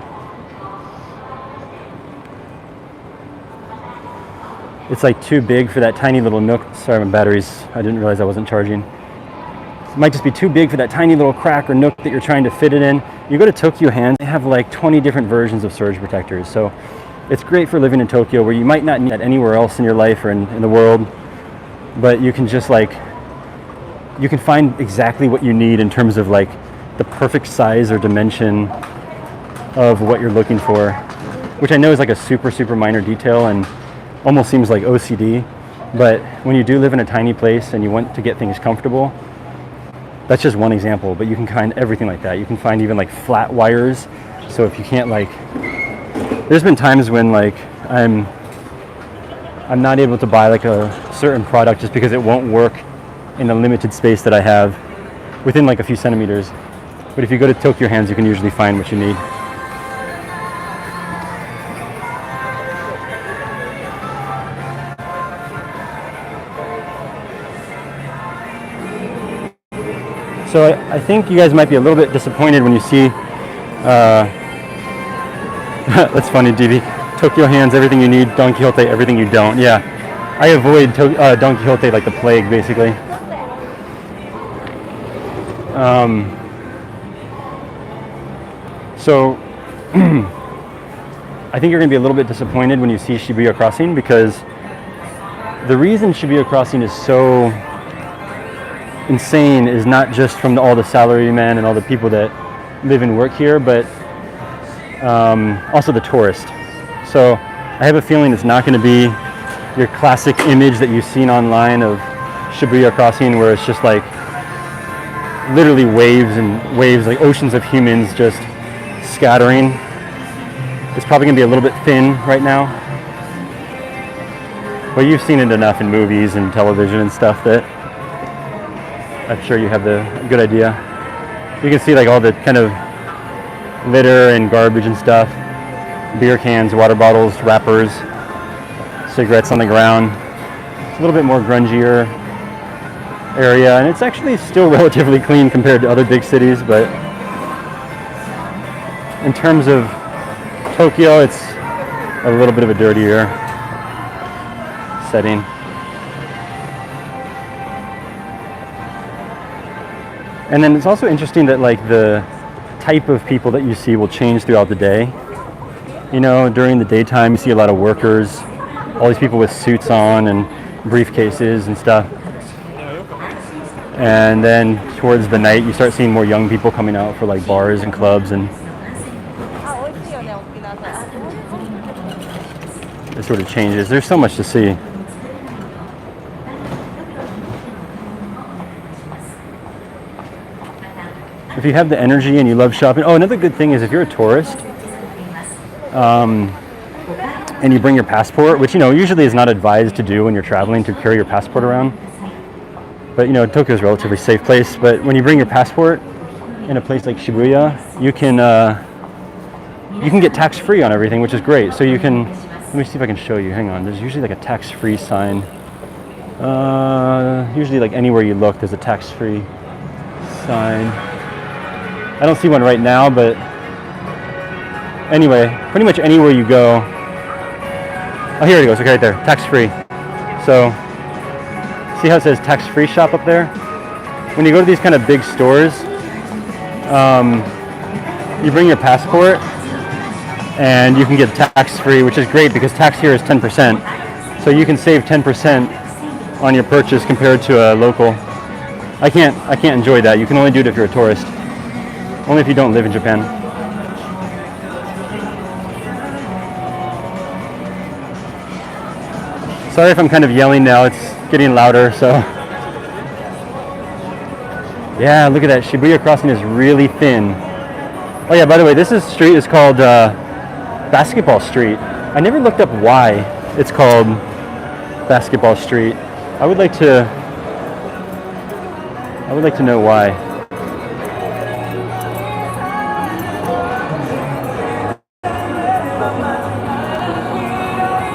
It's like too big for that tiny little nook. Sorry, my batteries, I didn't realize I wasn't charging. It might just be too big for that tiny little crack or nook that you're trying to fit it in. You go to Tokyo Hands, they have like 20 different versions of surge protectors. So it's great for living in Tokyo, where you might not need that anywhere else in your life or in the world, but you can just like, you can find exactly what you need in terms of like the perfect size or dimension of what you're looking for, which I know is like a super minor detail and almost seems like OCD, but when you do live in a tiny place and you want to get things comfortable, that's just one example, but you can find everything like that. You can find even like flat wires. So if you can't like, there's been times when like I'm not able to buy like a certain product just because it won't work in the limited space that I have within like a few centimeters. But if you go to Tokyo Hands, you can usually find what you need. So I think you guys might be a little bit disappointed when you see, that's funny, DB. Tokyo Hands, everything you need. Don Quixote, everything you don't. Yeah, I avoid Don Quixote like the plague, basically. So I think you're going to be a little bit disappointed when you see Shibuya Crossing, because the reason Shibuya Crossing is so insane is not just from all the salarymen and all the people that live and work here, but also the tourist. So I have a feeling it's not going to be your classic image that you've seen online of Shibuya Crossing, where it's just like literally waves and waves, like oceans of humans just scattering. It's probably going to be a little bit thin right now, but you've seen it enough in movies and television and stuff that I'm sure you have the good idea. You can see like all the kind of litter and garbage and stuff. Beer cans, water bottles, wrappers, cigarettes on the ground. It's a little bit more grungier area, and it's actually still relatively clean compared to other big cities, but in terms of Tokyo, it's a little bit of a dirtier setting. And then it's also interesting that like the type of people that you see will change throughout the day. You know, during the daytime you see a lot of workers, all these people with suits on and briefcases and stuff. And then towards the night you start seeing more young people coming out for like bars and clubs, and it sort of changes. There's so much to see. If you have the energy and you love shopping. Oh, another good thing is if you're a tourist and you bring your passport, which, you know, usually is not advised to do when you're traveling, to carry your passport around. But, you know, Tokyo is a relatively safe place. But when you bring your passport in a place like Shibuya, you can get tax-free on everything, which is great. So you can, let me see if I can show you. Hang on. There's usually like a tax-free sign. Usually like anywhere you look, there's a tax-free sign. I don't see one right now, but anyway, pretty much anywhere you go. Oh, here it goes. Okay, right there, tax-free. So, see how it says tax-free shop up there? When you go to these kind of big stores, you bring your passport and you can get tax-free, which is great because tax here is 10%. So you can save 10% on your purchase compared to a local. I can't enjoy that. You can only do it if you're a tourist. Only if you don't live in Japan. Sorry if I'm kind of yelling now, it's getting louder, so. Yeah, look at that, Shibuya Crossing is really thin. Oh yeah, by the way, this street is called Basketball Street. I never looked up why it's called Basketball Street. I would like to I would like to know why.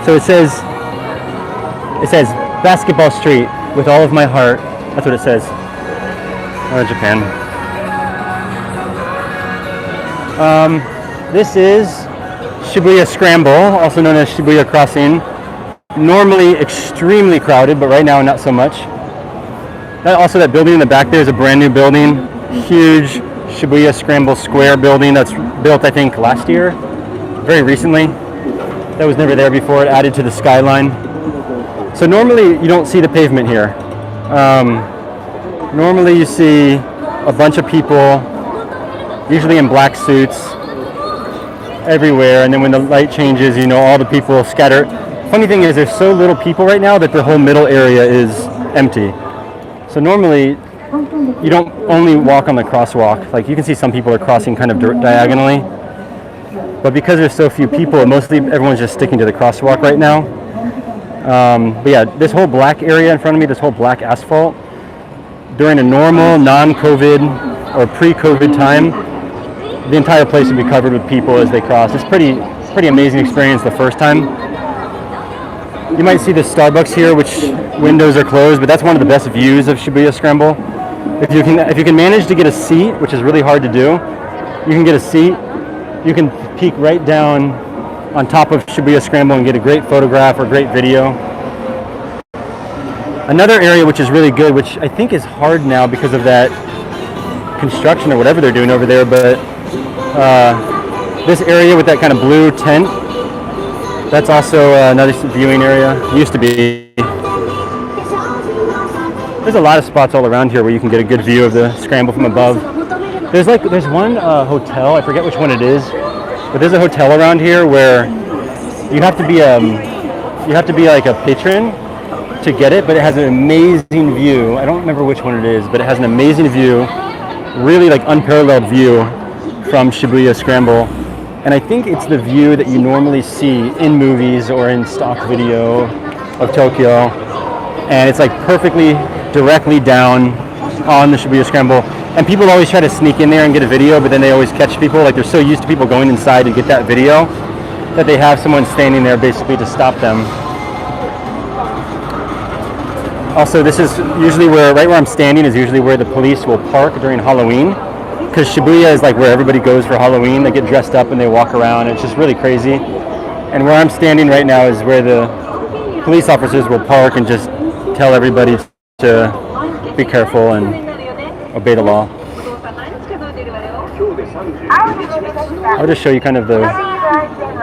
So it says Basketball Street with all of my heart. That's what it says. Oh, Japan. This is Shibuya Scramble, also known as Shibuya Crossing. Normally extremely crowded, but right now not so much. That building in the back there is a brand new building. Huge Shibuya Scramble Square building that's built, I think, last year. Very recently. That was never there before. It added to the skyline. So normally you don't see the pavement here. Normally you see a bunch of people, usually in black suits, everywhere. And then when the light changes, you know, all the people scatter. Funny thing is, there's so little people right now that the whole middle area is empty. So normally you don't only walk on the crosswalk. Like you can see some people are crossing kind of diagonally. But because there's so few people, mostly everyone's just sticking to the crosswalk right now. But yeah, this whole black area in front of me, this whole black asphalt, during a normal, non-COVID or pre-COVID time, the entire place would be covered with people as they cross. It's pretty amazing experience the first time. You might see the Starbucks here, which windows are closed, but that's one of the best views of Shibuya Scramble. If you can manage to get a seat, which is really hard to do, you can get a seat. You can peek right down on top of Shibuya Scramble and get a great photograph or great video. Another area which is really good, which I think is hard now because of that construction or whatever they're doing over there, but this area with that kind of blue tent, that's also another viewing area. It used to be. There's a lot of spots all around here where you can get a good view of the scramble from above. There's one hotel, I forget which one it is, but there's a hotel around here where you have to be like a patron to get it, but it has an amazing view. I don't remember which one it is, but it has an amazing view, really like unparalleled view from Shibuya Scramble. And I think it's the view that you normally see in movies or in stock video of Tokyo. And it's like perfectly directly down on the Shibuya Scramble. And people always try to sneak in there and get a video, but then they always catch people. Like they're so used to people going inside to get that video that they have someone standing there basically to stop them. Also, this is usually right where I'm standing is usually where the police will park during Halloween. Because Shibuya is like where everybody goes for Halloween. They get dressed up and they walk around. It's just really crazy. And where I'm standing right now is where the police officers will park and just tell everybody to be careful and obey the law. I'll just show you kind of a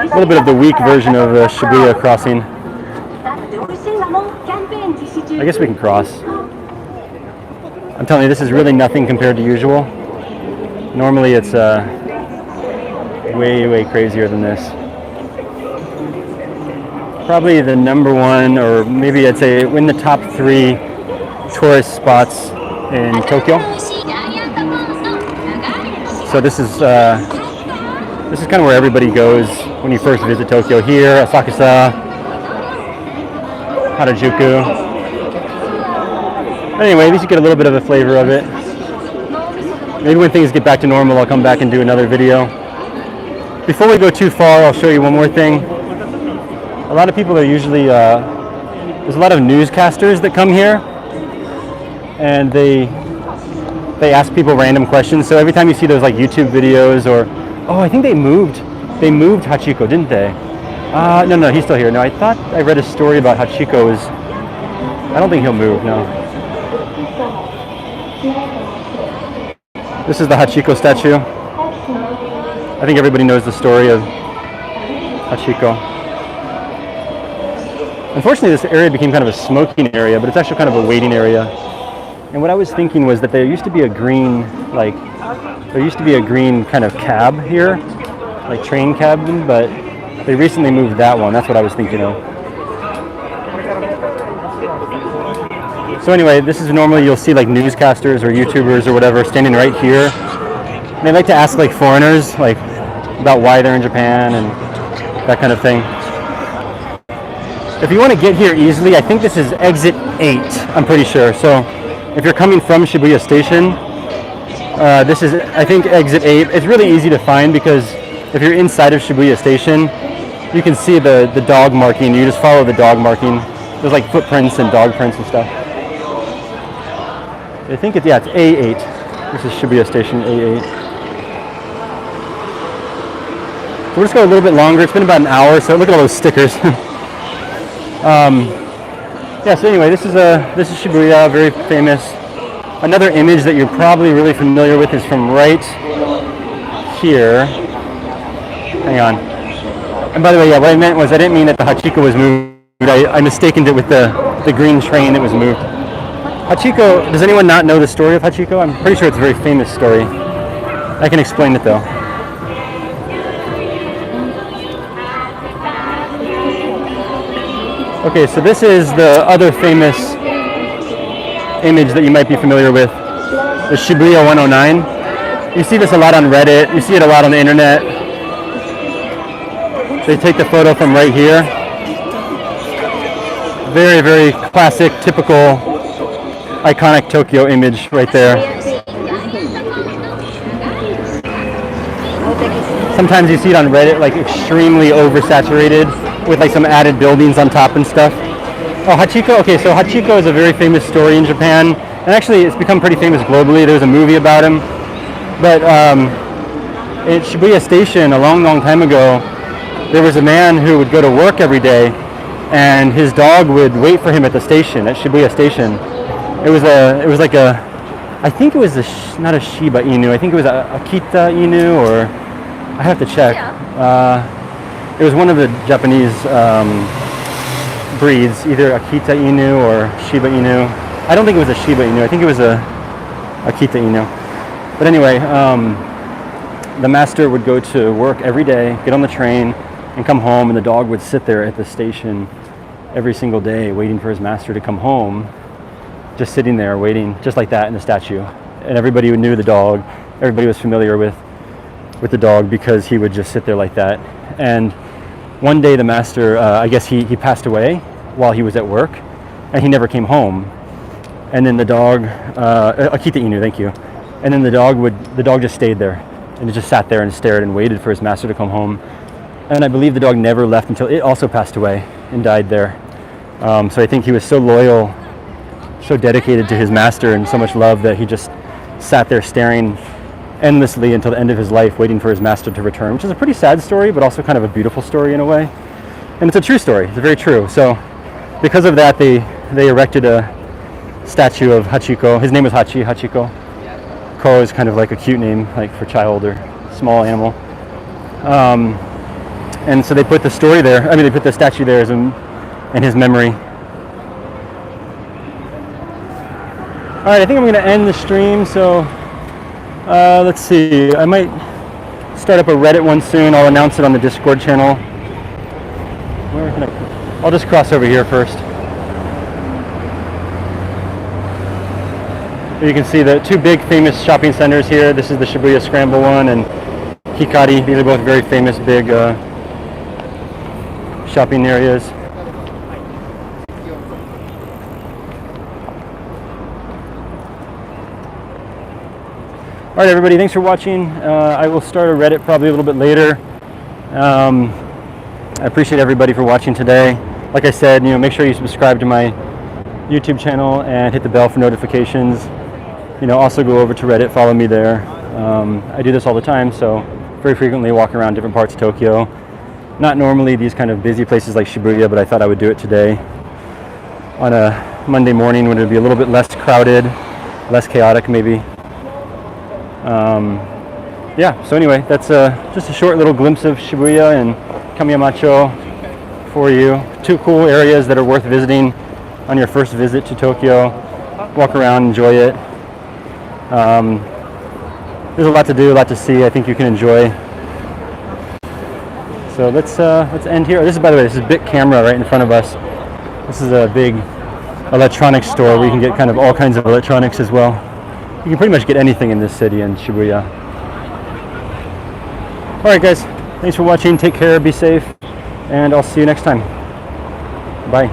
little bit of the weak version of the Shibuya crossing. I guess we can cross. I'm telling you, this is really nothing compared to usual. Normally it's way crazier than this. Probably the number one, or maybe I'd say in the top 3 tourist spots in Tokyo. So this is kind of where everybody goes when you first visit Tokyo. Here, Asakusa, Harajuku. Anyway, at least you get a little bit of a flavor of it. Maybe when things get back to normal, I'll come back and do another video. Before we go too far, I'll show you one more thing. A lot of people are usually, there's a lot of newscasters that come here, and they ask people random questions. So every time you see those like YouTube videos or, oh, I think they moved Hachiko, didn't they? No, he's still here. No, I thought I read a story about Hachiko I don't think he'll move, no. This is the Hachiko Statue. I think everybody knows the story of Hachiko. Unfortunately, this area became kind of a smoking area, but it's actually kind of a waiting area. And what I was thinking was that there used to be a green kind of cab here, like train cabin, but they recently moved that one. That's what I was thinking of. So anyway, this is normally you'll see like newscasters or YouTubers or whatever standing right here. And they like to ask like foreigners like about why they're in Japan and that kind of thing. If you want to get here easily, I think this is exit 8, I'm pretty sure. So if you're coming from Shibuya Station, this is, I think, exit 8. It's really easy to find because if you're inside of Shibuya Station, you can see the dog marking. You just follow the dog marking. There's like footprints and dog prints and stuff. I think it's, yeah, it's A8. This is Shibuya Station A8. So we'll just go a little bit longer. It's been about an hour, so look at all those stickers. Yeah, so anyway, this is Shibuya, very famous. Another image that you're probably really familiar with is from right here. Hang on. And by the way, yeah, what I meant was I didn't mean that the Hachiko was moved. I mistaken it with the green train that was moved. Hachiko, does anyone not know the story of Hachiko? I'm pretty sure it's a very famous story. I can explain it though. Okay, so this is the other famous image that you might be familiar with, the Shibuya 109. You see this a lot on Reddit, you see it a lot on the internet. They take the photo from right here. Very, very classic, typical, iconic Tokyo image right there. Sometimes you see it on Reddit, like extremely oversaturated with like some added buildings on top and stuff. Oh, Hachiko. Okay, so Hachiko is a very famous story in Japan, and actually it's become pretty famous globally. There's a movie about him. But at Shibuya Station a long, long time ago, there was a man who would go to work every day, and his dog would wait for him at the station, at Shibuya Station. It was like a, I think it was not a Shiba Inu. I think it was a Akita Inu, or I have to check. It was one of the Japanese breeds, either Akita Inu or Shiba Inu. I don't think it was a Shiba Inu. I think it was a Akita Inu. But anyway, the master would go to work every day, get on the train, and come home, and the dog would sit there at the station every single day waiting for his master to come home, just sitting there waiting, just like that in the statue. And everybody knew the dog. Everybody was familiar with the dog because he would just sit there like that. And one day the master, I guess he passed away while he was at work, and he never came home. And then the dog, Akita Inu, thank you. And then the dog just stayed there, and it just sat there and stared and waited for his master to come home. And I believe the dog never left until it also passed away and died there. So I think he was so loyal, so dedicated to his master and so much love that he just sat there staring endlessly until the end of his life, waiting for his master to return, which is a pretty sad story, but also kind of a beautiful story in a way. And it's a true story. It's very true. So because of that, they erected a statue of Hachiko. His name was Hachiko. Ko is kind of like a cute name, like for child or small animal. And so they put the story there. I mean, they put the statue there in his memory. All right, I think I'm going to end the stream. So let's see. I might start up a Reddit one soon. I'll announce it on the Discord channel. Where can I'll just cross over here first. You can see the two big famous shopping centers here. This is the Shibuya Scramble one and Hikari. These are both very famous big shopping areas. All right, everybody, thanks for watching. I will start a Reddit probably a little bit later. I appreciate everybody for watching today. Like I said, make sure you subscribe to my YouTube channel and hit the bell for notifications. Also go over to Reddit, follow me there. I do this all the time, so very frequently walk around different parts of Tokyo. Not normally these kind of busy places like Shibuya, but I thought I would do it today on a Monday morning when it would be a little bit less crowded, less chaotic maybe. Yeah, so anyway, that's just a short little glimpse of Shibuya and Kamiyama-cho for you. Two cool areas that are worth visiting on your first visit to Tokyo. Walk around, enjoy it. There's a lot to do, a lot to see. I think you can enjoy. So let's end here. This is, by the way, this is a big camera right in front of us. This is a big electronics store where you can get kind of all kinds of electronics as well. You can pretty much get anything in this city in Shibuya. All right, guys. Thanks for watching. Take care. Be safe. And I'll see you next time. Bye.